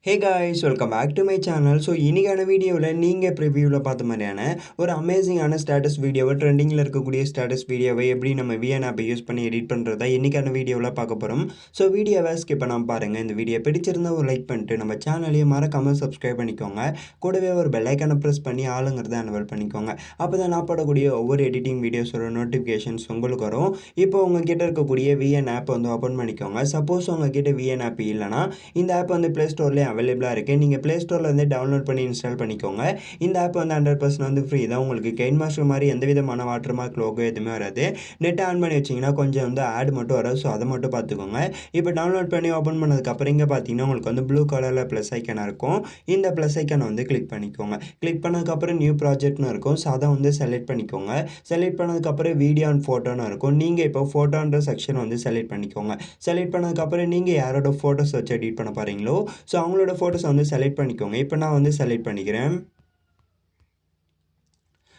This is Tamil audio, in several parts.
Hey guys, welcome back to my channel. So இன்னைக்கான வீடியோவில் நீங்கள் ப்ரிவியூவில் பார்த்த மாதிரியான ஒரு அமேசிங்கான ஸ்டேட்டஸ் வீடியோவை ட்ரெண்டிங்கில் இருக்கக்கூடிய ஸ்டேட்டஸ் வீடியோவை எப்படி நம்ம விஎன் ஆப்பை யூஸ் பண்ணி எடிட் பண்ணுறதா இன்றைக்கான வீடியோவில் பார்க்க போகிறோம். ஸோ வீடியோவை ஸ்கிப் பண்ணாமல் பாருங்கள். இந்த வீடியோ பிடிச்சிருந்தா ஒரு லைக் பண்ணிட்டு நம்ம சேனலையும் மறக்காமல் சப்ஸ்கிரைப் பண்ணிக்கோங்க. கூடவே ஒரு பெல் ஐக்கானை ப்ரெஸ் பண்ணி ஆளுங்கிறத அனவல் பண்ணிக்கோங்க. அப்போ தான் நான் போடக்கூடிய ஒவ்வொரு எடிட்டிங் வீடியோஸோட நோட்டிஃபிகேஷன்ஸ் உங்களுக்கு வரும். இப்போ உங்ககிட்ட இருக்கக்கூடிய விஎன் ஆப் வந்து ஓப்பன் பண்ணிக்கோங்க. சப்போஸ் உங்ககிட்ட விஎன் ஆப் இல்லைனா இந்த ஆப் வந்து ப்ளே ஸ்டோர்லேயே அவைலபிளாக இருக்குது. நீங்கள் ப்ளே ஸ்டோரில் வந்து டவுன்லோட் பண்ணி இன்ஸ்டால் பண்ணிக்கோங்க. இந்த ஆப் வந்து 100% வந்து ஃப்ரீ தான். உங்களுக்கு Kinemaster மாதிரி எந்த விதமான வாட்டர் மார்க் லோகோ எதுவுமே வராது. நெட் ஆன் பண்ணி வச்சிங்கன்னா கொஞ்சம் வந்து ஆட் மட்டும் வரும். ஸோ அதை மட்டும் பார்த்துக்கோங்க. இப்போ டவுன்லோட் பண்ணி ஓப்பன் பண்ணதுக்கப்புறம் இங்கே பார்த்தீங்கன்னா உங்களுக்கு வந்து ப்ளூ கலரில் ப்ளஸ் ஐக்கான இருக்கும். இந்த ப்ளஸ் ஐக்கானை வந்து கிளிக் பண்ணிக்கோங்க. கிளிக் பண்ணதுக்கப்புறம் நியூ ப்ராஜெக்ட்னு இருக்கும். ஸோ அதை வந்து செலக்ட் பண்ணிக்கோங்க. செலக்ட் பண்ணதுக்கப்புறம் வீடியோ அண்ட் ஃபோட்டோன்னு இருக்கும். நீங்கள் இப்போ ஃபோட்டோன்ற செக்ஷன் வந்து செலக்ட் பண்ணிக்கோங்க. செலக்ட் பண்ணதுக்கப்புறம் நீங்கள் யாரோட ஃபோட்டோஸ் வச்சு எடிட் பண்ண போகிறீங்களோ ஸோ அவங்களோட ஃபோட்டோஸ் வந்து செலக்ட் பண்ணிக்கோங்க. இப்போ நான் வந்து செலக்ட் பண்ணிக்கிறேன்.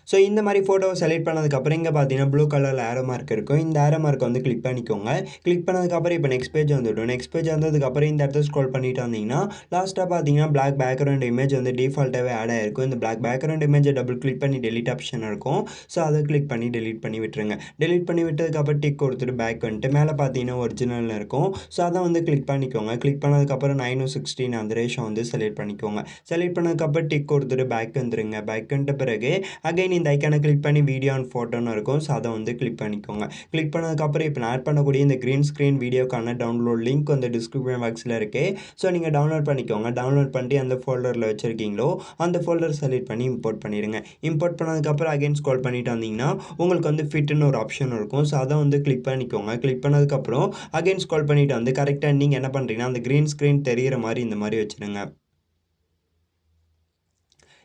ஸோ இந்த மாதிரி ஃபோட்டோவை செலக்ட் பண்ணதுக்கப்புறம் இங்கே பார்த்தீங்கன்னா ப்ளூ கலரில் ஏரோ மார்க் இருக்கும். இந்த ஏரோ மார்க்கை வந்து கிளிக் பண்ணிக்கோங்க. கிளிக் பண்ணதுக்கப்புறம் இப்போ நெக்ஸ்ட் பேஜ் வந்துவிடும். நெக்ஸ்ட் பேஜ் வந்ததுக்கப்புறம் இந்த இடத்துல ஸ்க்ரோல் பண்ணிட்டு வந்தீங்கன்னா லாஸ்ட்டாக பார்த்தீங்கன்னா பிளாக் பேக்ரவுண்ட் இமேஜ் வந்து டிஃபால்ட்டாகவே ஆட் ஆகிருக்கும். இந்த பிளாக் பேக்ரவுண்ட் இமேஜை டபுள் கிளிக் பண்ணி டெலிட் ஆப்ஷன் இருக்கும். ஸோ அதை கிளிக் பண்ணி டெலிட் பண்ணி விட்டுருங்க. டெலிட் பண்ணி விட்டதுக்கப்புறம் டிக் கொடுத்துட்டு பேக் வந்துட்டு மேலே பார்த்தீங்கன்னா ஒரிஜினல்னு இருக்கும். ஸோ அதை வந்து கிளிக் பண்ணிக்கோங்க. கிளிக் பண்ணதுக்கப்புறம் 9:16 அந்த ரேஷோ வந்து செலக்ட் பண்ணிக்கோங்க. செலக்ட் பண்ணதுக்கப்புறம் டிக் கொடுத்துட்டு பேக் வந்துருங்க. பேக் வந்துட்ட பிறகு அகைன் இந்த ஐக்கானை கிளிக் பண்ணி வீடியோ அண்ட் ஃபோட்டோன்னு இருக்கும். ஸோ அதை வந்து கிளிக் பண்ணிக்கோங்க. கிளிக் பண்ணதுக்கப்புறம் இப்போ நான் ஆட் பண்ணக்கூடிய இந்த க்ரீன் ஸ்க்ரீன் வீடியோக்கான டவுன்லோட் லிங்க் வந்து டிஸ்கிரிப்ஷன் பாக்ஸில் இருக்குது. ஸோ நீங்கள் டவுன்லோட் பண்ணிக்கோங்க. டவுன்லோட் பண்ணிட்டு அந்த ஃபோல்டரில் வச்சுருக்கீங்களோ அந்த ஃபோல்டர் செலக்ட் பண்ணி இம்போர்ட் பண்ணிடுங்க. இம்போர்ட் பண்ணதுக்கப்புறம் அகைன் ஸ்க்ரோல் பண்ணிட்டு வந்தீங்கன்னா உங்களுக்கு வந்து ஃபிட்னு ஒரு ஆப்ஷன் இருக்கும். ஸோ அதை வந்து கிளிக் பண்ணிக்கோங்க. கிளிக் பண்ணதுக்கப்புறம் அகைன் ஸ்க்ரோல் பண்ணிட்டு வந்து கரெக்டாக நீங்கள் என்ன பண்ணுறீங்கன்னா அந்த க்ரீன் ஸ்க்ரீன் தெரிகிற மாதிரி இந்த மாதிரி வச்சுருங்க.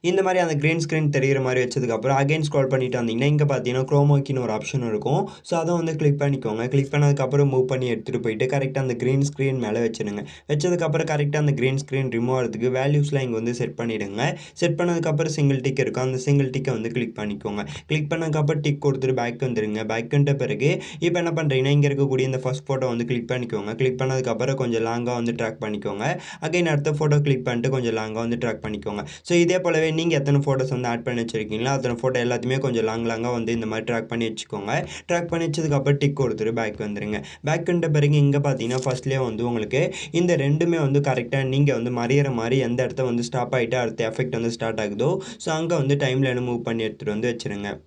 இந்த மாதிரி அந்த க்ரீன் ஸ்க்ரீன் தெரிகிற மாதிரி வச்சதுக்கப்புறம் அகைன் ஸ்க்ரோல் பண்ணிட்டு வந்தீங்கன்னா இங்கே பார்த்தீங்கன்னா க்ரோமோக்கின்னு ஒரு ஆப்ஷன் இருக்கும். ஸோ அதை வந்து கிளிக் பண்ணிக்கோங்க. கிளிக் பண்ணதுக்கப்புறம் மூவ் பண்ணி எடுத்துகிட்டு போயிட்டு கரெக்டாக அந்த க்ரீன் ஸ்க்ரீன் மேலே வச்சுடுங்க. வச்சதுக்கப்புறம் கரெக்டாக அந்த க்ரீன் ஸ்க்ரீன் ரிமூவ் ஆகிறதுக்கு வேல்யூஸ்லாம் இங்கே வந்து செட் பண்ணிவிடுங்க. செட் பண்ணதுக்கப்புறம் சிங்கிள் டிக் இருக்கும். அந்த சிங்கிள் டிக்கை வந்து கிளிக் பண்ணிக்கோங்க. கிளிக் பண்ணதுக்கப்புறம் டிக் கொடுத்துட்டு பேக் வந்துடுங்க. பேக் வந்துட்ட பிறகு இப்போ என்ன பண்ணுறீங்கன்னா இங்கே இருக்கக்கூடிய இந்த ஃபஸ்ட் ஃபோட்டோ வந்து கிளிக் பண்ணிக்கோங்க. கிளிக் பண்ணதுக்கப்புறம் கொஞ்சம் லாங்காக வந்து ட்ராக் பண்ணிக்கோங்க. அகைன் அடுத்த ஃபோட்டோ கிளிக் பண்ணிட்டு கொஞ்சம் லாங்காக வந்து ட்ராக் பண்ணிக்கோங்க. ஸோ இதே போலவே நீங்கள் எத்தனை ஃபோட்டோஸ் வந்து ஆட் பண்ணி வச்சுருக்கீங்களோ அத்தனை ஃபோட்டோ எல்லாத்தையுமே கொஞ்சம் லாங்காக வந்து இந்த மாதிரி ட்ராக் பண்ணி வச்சுக்கோங்க. ட்ராக் பண்ணி வச்சதுக்கப்புறம் டிக் கொடுத்துட்டு பேக் வந்துடுங்க. பேக் வந்துட்ட பிறகு இங்கே பார்த்தீங்கன்னா ஃபஸ்ட்லேயே வந்து உங்களுக்கு இந்த ரெண்டுமே வந்து கரெக்டாக நீங்கள் வந்து மறையிற மாதிரி எந்த இடத்த வந்து ஸ்டாப் ஆகிட்டு அடுத்த எஃபெக்ட் வந்து ஸ்டார்ட் ஆகுதோ ஸோ அங்கே வந்து டைம்லைனை மூவ் பண்ணி எடுத்துகிட்டு வந்து வச்சுருங்க.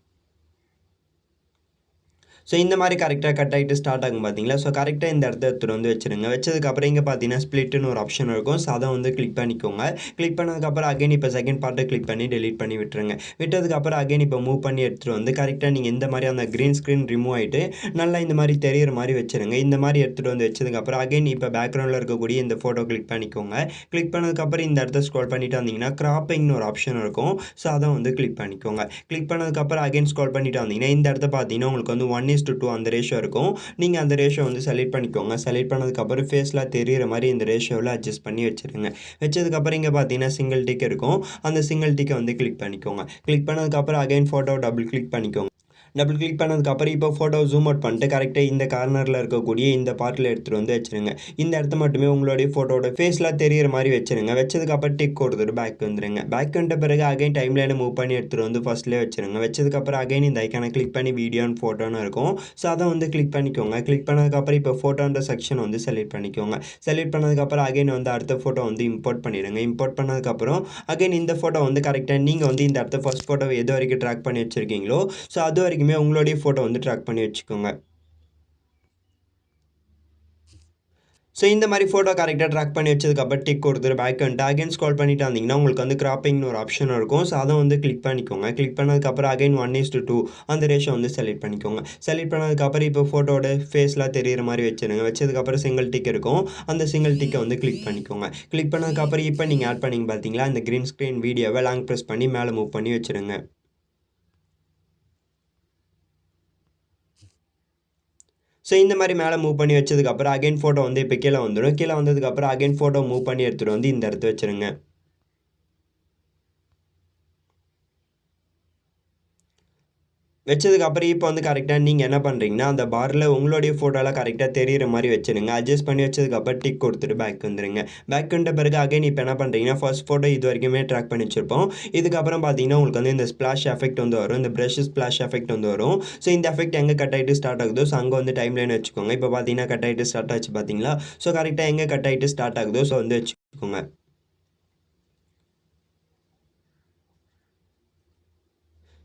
ஸோ இந்த மாதிரி கரெக்டாக கட் ஆகிட்டு ஸ்டார்ட் ஆகும் பார்த்தீங்களா. ஸோ கரெக்டாக இந்த இடத்த எடுத்துகிட்டு வந்து வச்சுருங்க. வச்சதுக்கப்புறம் இங்கே பார்த்தீங்கன்னா ஸ்ப்ளிட்னு ஒரு ஆப்ஷன் இருக்கும். ஸோ அதை வந்து கிளிக் பண்ணிக்கோங்க. கிளிக் பண்ணதுக்கப்புறம் அகைன் இப்போ செகண்ட் பார்ட்டை கிளிக் பண்ணி டெலிட் பண்ணி விட்டுருங்க. விட்டதுக்கப்புறம் அகைன் இப்போ மூவ் பண்ணி எடுத்துகிட்டு வந்து கரெக்டாக நீங்கள் இந்த மாதிரி அந்த க்ரீன் ஸ்க்ரீன் ரிமூவ் ஆகிட்டு நல்லா இந்த மாதிரி தெரியிற மாதிரி வச்சுருங்க. இந்த மாதிரி எடுத்துகிட்டு வந்து வச்சதுக்கப்புறம் அகைன் இப்போ பேக்ரவுண்டில் இருக்கக்கூடிய இந்த ஃபோட்டோ கிளிக் பண்ணிக்கோங்க. கிளிக் பண்ணதுக்கப்புறம் இந்த இடத்த ஸ்க்ரோல் பண்ணிட்டு வந்தீங்கன்னா கிராப்பிங்னு ஒரு ஆப்ஷன் இருக்கும். ஸோ அதை வந்து கிளிக் பண்ணிக்கோங்க. கிளிக் பண்ணதுக்கப்புறம் அகைன் ஸ்க்ரோல் பண்ணிட்டு வந்தீங்கன்னா இந்த இடத்த பார்த்தீங்கன்னா உங்களுக்கு வந்து 1:2 அந்த ரேஷியோ இருக்கும். நீங்கள் அந்த ரேஷியோ வந்து செலக்ட் பண்ணிக்கோங்க. செலக்ட் பண்ணதுக்கப்புறம் ஃபேஸ்லாம் தெரியிற மாதிரி இந்த ரேஷியோவில் அட்ஜஸ்ட் பண்ணி வச்சுருங்க. வச்சதுக்கப்புறம் இங்கே பார்த்தீங்கன்னா சிங்கிள் டிக் இருக்கும். அந்த சிங்கிள் டிக்கை வந்து கிளிக் பண்ணிக்கோங்க. கிளிக் பண்ணதுக்கப்புறம் அகைன் ஃபோட்டோ டபுள் கிளிக் பண்ணிக்கோங்க. டபுள் கிளிக் பண்ணதுக்கப்புறம் இப்போ ஃபோட்டோ ஜூம் அவுட் பண்ணிட்டு கரெக்டாக இந்த கார்னரில் இருக்கக்கூடிய இந்த பார்ட்டில் எடுத்துகிட்டு வந்து வச்சுருங்க. இந்த இடத்த மட்டுமே உங்களுடைய ஃபோட்டோட ஃபேஸ்லாம் தெரியிற மாதிரி வச்சுருங்க. வச்சதுக்கப்புறம் டிக் கொடுத்துட்டு பேக் வந்துடுங்க. பேக் வந்துட்ட பிறகு அகைன் டைம்லைனை மூவ் பண்ணி எடுத்துகிட்டு வந்து ஃபஸ்ட்லேயே வச்சுருங்க. வச்சதுக்கப்புறம் அகைன் இந்த ஐக்கானை கிளிக் பண்ணி வீடியோ அண்ட் ஃபோட்டோன்னு இருக்கும். ஸோ அதை வந்து கிளிக் பண்ணிக்கோங்க. கிளிக் பண்ணதுக்கப்புறம் இப்போ ஃபோட்டோன்ற செக்ஷன் வந்து செலக்ட் பண்ணிக்கோங்க. செலக்ட் பண்ணதுக்கப்புறம் அகைன் வந்து அடுத்த ஃபோட்டோ வந்து இம்போர்ட் பண்ணிடுங்க. இம்போர்ட் பண்ணதுக்கப்புறம் அகைன் இந்த ஃபோட்டோ வந்து கரெக்டாக நீங்கள் வந்து இந்த இடத்த ஃபஸ்ட் ஃபோட்டோ எது வரைக்கும் ட்ராக் பண்ணி வச்சுருக்கீங்களோ ஸோ அது வரைக்கும் உங்களுடைய ஃபோட்டோ வந்து ட்ராக் பண்ணி வச்சுக்கோங்க. ஸோ இந்த மாதிரி ஃபோட்டோ கரெக்டாக ட்ராக் பண்ணி வச்சதுக்கப்புறம் டிக் கொடுத்துட்டு பேக் வந்துட்டு அகைன் ஸ்க்ரோல் பண்ணிட்டு வந்தீங்கன்னா உங்களுக்கு வந்து கிராப்பிங்னு ஒரு ஆப்ஷன் இருக்கும். ஸோ அதை வந்து கிளிக் பண்ணிக்கோங்க. கிளிக் பண்ணதுக்கப்புறம் அகைன் 1:2 அந்த ரேஷியோ வந்து செலக்ட் பண்ணிக்கோங்க. செலக்ட் பண்ணதுக்கப்புறம் இப்போ ஃபோட்டோட ஃபேஸ்லாம் தெரியிற மாதிரி வச்சுருங்க. வச்சதுக்கப்புறம் சிங்கிள் டிக் இருக்கும். அந்த சிங்கிள் டிக்கை வந்து கிளிக் பண்ணிக்கோங்க. கிளிக் பண்ணதுக்கப்புறம் இப்போ நீங்கள் ஆட் பண்ணிங்க பார்த்தீங்களா இந்த க்ரீன் ஸ்க்ரீன் வீடியோவை லாங் ப்ரெஸ் பண்ணி மேலே மூவ் பண்ணி வச்சுருங்க. ஸோ இந்த மாதிரி மேலே மூவ் பண்ணி வச்சதுக்கப்புறம் அகைன் ஃபோட்டோ வந்து இப்போ கீழே வந்துடும். கீழே வந்ததுக்கப்புறம் அகைன் ஃபோட்டோ மூவ் பண்ணி எடுத்துகிட்டு வந்து இந்த இடத்த வச்சுருங்க. வச்சதுக்கு அப்புறம் இப்போ வந்து கரெக்ட்டா நீங்க என்ன பண்றீங்கன்னா, அந்த பார்ல உங்களுடைய ஃபோட்டோலாம் கரெக்ட்டா தெரியிற மாரி வச்சுருங்க. அட்ஜஸ்ட் பண்ணி வச்சதுக்கு அப்புறம் டிக் குடுத்துட்டு பேக் வந்துருங்க. பேக் வந்த பிறகு அகைன் இப்ப என்ன பண்றீங்கன்னா, ஃபர்ஸ்ட் ஃபோட்டோ இதுவரைக்குமே ட்ராக் பண்ணி வச்சிருப்போம். இதுக்கப்புறம் பார்த்தீங்கன்னா, உங்களுக்கு வந்து இந்த ஸ்ப்ளாஷ் எஃபெக்ட் வந்து வரும். இந்த பிரஷ் ஸ்ப்ளாஷ் எஃபெக்ட் வந்து வரும். ஸோ இந்த எஃபெக்ட் எங்க கட் ஆயிட்டு ஸ்டார்ட் ஆகுதோ, ஸோ அங்க வந்து டைம் லைன் வச்சுக்கோங்க. இப்ப பார்த்தீங்கன்னா, கட் ஆயிட்டு ஸ்டார்ட் ஆச்சு பார்த்தீங்களா? ஸோ கரெக்ட்டா எங்க கட் ஆயிட்டு ஸ்டார்ட் ஆகுதோ, ஸோ வந்து வச்சுக்கோங்க.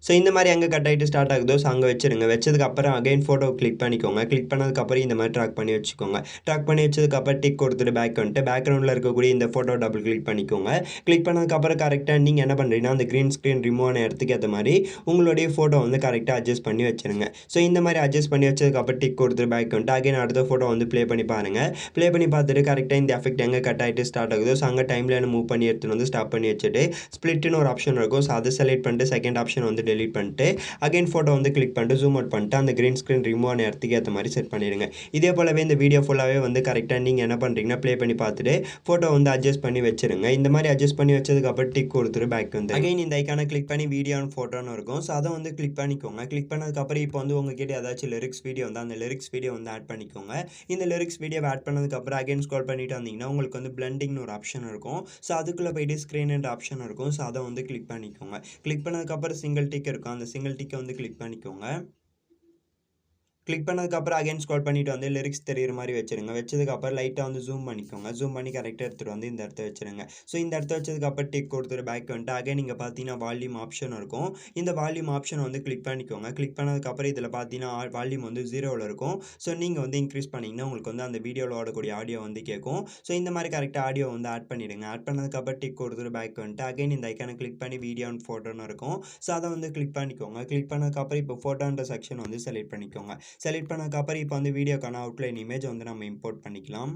ஸோ இந்த மாரி எங்க கட் ஆயிட்டு ஸ்டார்ட் ஆகுதோ, ஸோ அங்க வச்சுருங்க. வச்சதுக்கு அப்புறம் அகைன் ஃபோட்டோவ கிளிக் பண்ணிக்கோங்க. கிளிக் பண்ணதுக்கப்புறம் இந்த மாரி ட்ராக் பண்ணி வச்சுக்கோங்க. ட்ராக் பண்ணி வச்சதுக்கப்புறம் டிக் குடுத்துட்டு பேக் வந்துட்டு, பேக்கிரவுண்ட்ல இருக்கக்கூடிய இந்த ஃபோட்டோவ டபுள் கிளிக் பண்ணிக்கோங்க. கிளிக் பண்ணதுக்கப்புறம் கரெக்ட்டா நீங்க என்ன பண்றீங்கன்னா, அந்த கிரீன் ஸ்க்ரீன் ரிமூவ் ஆன இடத்துக்கு ஏத்த மாரி உங்களுடைய ஃபோட்டோ வந்து கரெக்ட்டா அட்ஜஸ்ட் பண்ணி வச்சுருங்க. ஸோ இந்த மாரி அட்ஜஸ்ட் பண்ணி வச்சதுக்கப்புறம் டிக் குடுத்துட்டு பேக் வந்துட்டு, அகைன் அடுத்த ஃபோட்டோ வந்து ப்ளே பண்ணி பாருங்க. ப்ளே பண்ணி பார்த்துட்டு கரெக்ட்டா இந்த எஃபெக்ட் எங்க கட் ஆயிட்டு ஸ்டார்ட் ஆகுதோ, ஸோ அங்க டைம் லைன மூவ் பண்ணி எடுத்துட்டு வந்து ஸ்டாப் பண்ணி வச்சுட்டு, ஸ்ப்ளிட்ன்னு ஒரு ஆப்ஷன் இருக்கும். ஸோ அத செலக்ட் பண்ணிட்டு, செகண்ட் ஆப்ஷன் வந்து டெலீட் பண்ணிட்டு, அகைன் ஃபோட்டோ வந்து கிளிக் பண்ணிட்டு ஜூம் அவுட் பண்ணிட்டு அந்த கிரீன் ஸ்க்ரீன் ரிமூவ் ஆன இடத்துக்கு ஏத்த மாரி செட் பண்ணிடுங்க. இதே போலவே இந்த வீடியோ ஃபுல்லாவே வந்து கரெக்ட்டா நீங்க என்ன பண்றீங்கன்னா, ப்ளே பண்ணி பார்த்துட்டு ஃபோட்டோ வந்து அட்ஜஸ்ட் பண்ணி வச்சுருங்க. இந்த மாரி அட்ஜஸ்ட் பண்ணி வச்சதுக்கு அப்புறம் டிக் குடுத்துட்டு பேக் வந்துருங்க. அகைன் இந்த ஐகான கிளிக் பண்ணி வீடியோ அண்ட் ஃபோட்டோன்னு இருக்கும். ஸோ அத வந்து கிளிக் பண்ணிக்கோங்க. கிளிக் பண்ணதுக்கு அப்புறம் இப்போ வந்து உங்ககிட்ட ஏதாச்சும் லிரிக்ஸ் வீடியோ வந்தா அந்த லிரிக்ஸ் வீடியோ வந்து ஆட் பண்ணிக்கோங்க. இந்த லிரிக்ஸ் வீடியோவ ஆட் பண்ணதுக்கு அப்புறம் அகைன் ஸ்க்ரோல் பண்ணிட்டு வந்தீங்கன்னா, உங்களுக்கு வந்து பிளெண்டிங்னு ஒரு ஆப்ஷன் இருக்கும். ஸோ அதுக்குள்ள போயிட்டு ஸ்க்ரீன் என்ற ஆப்ஷன் இருக்கும். ஸோ அத வந்து கிளிக் பண்ணிக்கோங்க. கிளிக் பண்ணதுக்கு அப்புறம் சிங்கிள் டிக் இருக்கும். அந்த சிங்கிள் டிக்க வந்து கிளிக் பண்ணிக்கோங்க. கிளிக் பண்ணதுக்கப்புறம் அகைன் ஸ்க்ரோல் பண்ணிட்டு வந்து லிரிக்ஸ் தெரியிற மாரி வச்சுருங்க. வச்சதுக்கப்புறம் லைட்டா வந்து ஜூம் பண்ணிக்கோங்க. ஜூம் பண்ணி கரெக்ட்டா எடுத்துட்டு வந்து இந்த இடத்துல வச்சுருங்க. ஸோ இந்த இடத்துல வச்சதுக்கப்புறம் டிக் குடுத்துட்டு பேக் வந்துட்டு அகைன் இங்க பார்த்தீங்கன்னா வால்யூம் ஆப்ஷன் இருக்கும். இந்த வால்யூம் ஆப்ஷன வந்து கிளிக் பண்ணிக்கோங்க. கிளிக் பண்ணதுக்கப்புறம் இதில பார்த்தீங்கன்னா வால்யூம் வந்து 0ல இருக்கும். ஸோ நீங்க வந்து இன்க்ரீஸ் பண்ணீங்கன்னா, உங்களுக்கு வந்து அந்த வீடியோல ஓடக்கூடிய ஆடியோ வந்து கேட்கும். ஸோ இந்த மாரி கரெக்ட்டா ஆடியோ வந்து ஆட் பண்ணிடுங்க. ஆட் பண்ணதுக்கப்புறம் டிக் குடுத்துட்டு பேக் வந்துட்டு அகைன் இந்த ஐகான கிளிக் பண்ணி வீடியோ அண்ட் ஃபோட்டோன்னு இருக்கும். ஸோ அத வந்து கிளிக் பண்ணிக்கோங்க. கிளிக் பண்ணதுக்கப்புறம் இப்போ ஃபோட்டோன்ற செக்ஷன் வந்து செலக்ட் பண்ணிக்கோங்க. செலக்ட் பண்ணதுக்கப்புறம் இப்போ வந்து வீடியோக்கான அவுட்லைன் இமேஜ் வந்து நம்ம இம்போர்ட் பண்ணிக்கலாம்.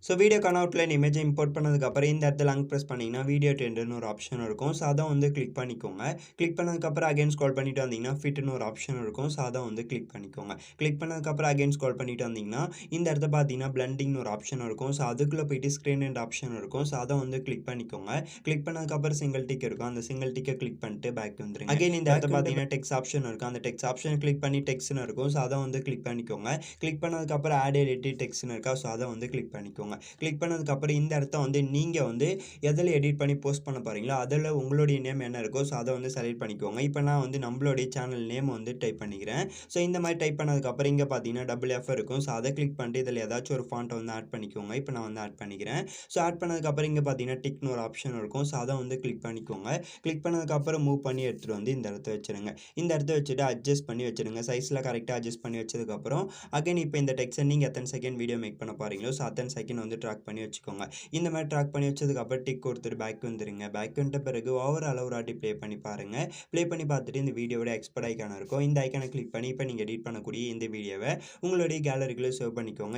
ஸோ வீடியோக்கான அவுட்லைன் இமேஜ இம்போர்ட் பண்ணதுக்கப்புறம் இந்த இடத்துல லாங் பிரஸ் பண்ணீங்கன்னா, வீடியோ ட்ரெண்டுன்னு ஒரு ஆப்ஷன் இருக்கும். ஸோ அத வந்து கிளிக் பண்ணிக்கோங்க. கிளிக் பண்ணதுக்கப்புறம் அகைன் ஸ்க்ரோல் பண்ணிட்டு வந்தீங்கன்னா, ஃபிட்ன்னு ஒரு ஆப்ஷன் இருக்கும். ஸோ அத வந்து கிளிக் பண்ணிக்கோங்க. கிளிக் பண்ணதுக்கப்புறம் அகைன் ஸ்க்ரோல் பண்ணிட்டு வந்தீங்கன்னா, இந்த இடத்த பார்த்தீங்கன்னா, பிளெண்டிங்னு ஒரு ஆப்ஷன் இருக்கும். ஸோ அதுக்குள்ள போயிட்டு ஸ்க்ரீன் என்ற ஆப்ஷன் இருக்கும். ஸோ அத வந்து கிளிக் பண்ணிக்கோங்க. கிளிக் பண்ணதுக்கப்புறம் சிங்கிள் டிக் இருக்கும். அந்த சிங்கிள் டிக்க கிளிக் பண்ணிட்டு பேக் வந்துருங்க. அகைன் இந்த இடத்த பார்த்தீங்கன்னா, டெக்ஸ்ட் ஆப்ஷன் இருக்கும். அந்த டெக்ஸ்ட் ஆப்ஷன கிளிக் பண்ணி டெக்ஸ்ட்ன்னு இருக்கும். ஸோ அத வந்து கிளிக் பண்ணிக்கோங்க. கிளிக் பண்ணதுக்கப்புறம் ஆட் எடிட் டெக்ஸ்ட்ன்னு இருக்கா? ஸோ அத வந்து கிளிக் பண்ணிக்கோங்க. கிளிக் பண்ணதுக்கப்புறம் இந்த இடத்த வந்து நீங்க வந்து எதில எடிட் பண்ணி போஸ்ட் பண்ண போறீங்களோ, அதில உங்களுடைய நேம் என்ன இருக்கோ, ஸோ அத வந்து செலக்ட் பண்ணிக்கோங்க. இப்ப நான் வந்து நம்மளுடைய சேனல் நேம் வந்து டைப் பண்ணிக்கிறேன். ஸோ இந்த மாரி டைப் பண்ணதுக்கப்புறம் இங்க பார்த்தீங்கன்னா, டபுள் எஃப் இருக்கும். ஸோ அத கிளிக் பண்ணிட்டு இதில ஏதாச்சும் ஒரு ஃபாண்ட் வந்து ஆட் பண்ணிக்கோங்க. இப்ப நான் வந்து ஆட் பண்ணிக்கிறேன். ஸோ ஆட் பண்ணதுக்கப்புறம் இங்க பார்த்தீங்கன்னா, டிக்னு ஒரு ஆப்ஷன் இருக்கும். ஸோ அத வந்து கிளிக் பண்ணிக்கோங்க. கிளிக் பண்ணதுக்கப்புறம் மூவ் பண்ணி எடுத்துட்டு வந்து இந்த இடத்த வச்சுருங்க. இந்த இடத்த வச்சுட்டு அட்ஜஸ்ட் பண்ணி வச்சுருங்க. சைஸ்ல கரெக்ட்டா அட்ஜஸ்ட் பண்ணி வச்சதுக்கப்புறம், அகைன் இப்ப இந்த டெக்ஸ்ட்ட நீங்க எத்தன செகண்ட் வீடியோ மேக் பண்ண போறீங்களோ, ஸோ அத்தன செகண்ட் வந்து ட்ராக் பண்ணி வச்சுக்கோங்க. இந்த மாரி ட்ராக் பண்ணி வச்சதுக்கப்புறம் டிக் குடுத்துட்டு பேக் வந்துருங்க. பேக் வந்துட்ட பிறகு ஓவராலா ஒரு வாட்டி ப்ளே பண்ணி பாருங்க. ப்ளே பண்ணி பார்த்துட்டு இந்த வீடியோவோட எக்ஸ்போர்ட் ஐகான் இருக்கும். இந்த ஐகான கிளிக் பண்ணி இப்ப நீங்க எடிட் பண்ணக்கூடிய இந்த வீடியோவ உங்களுடைய கேலரிக்குள்ள சேவ் பண்ணிக்கோங்க.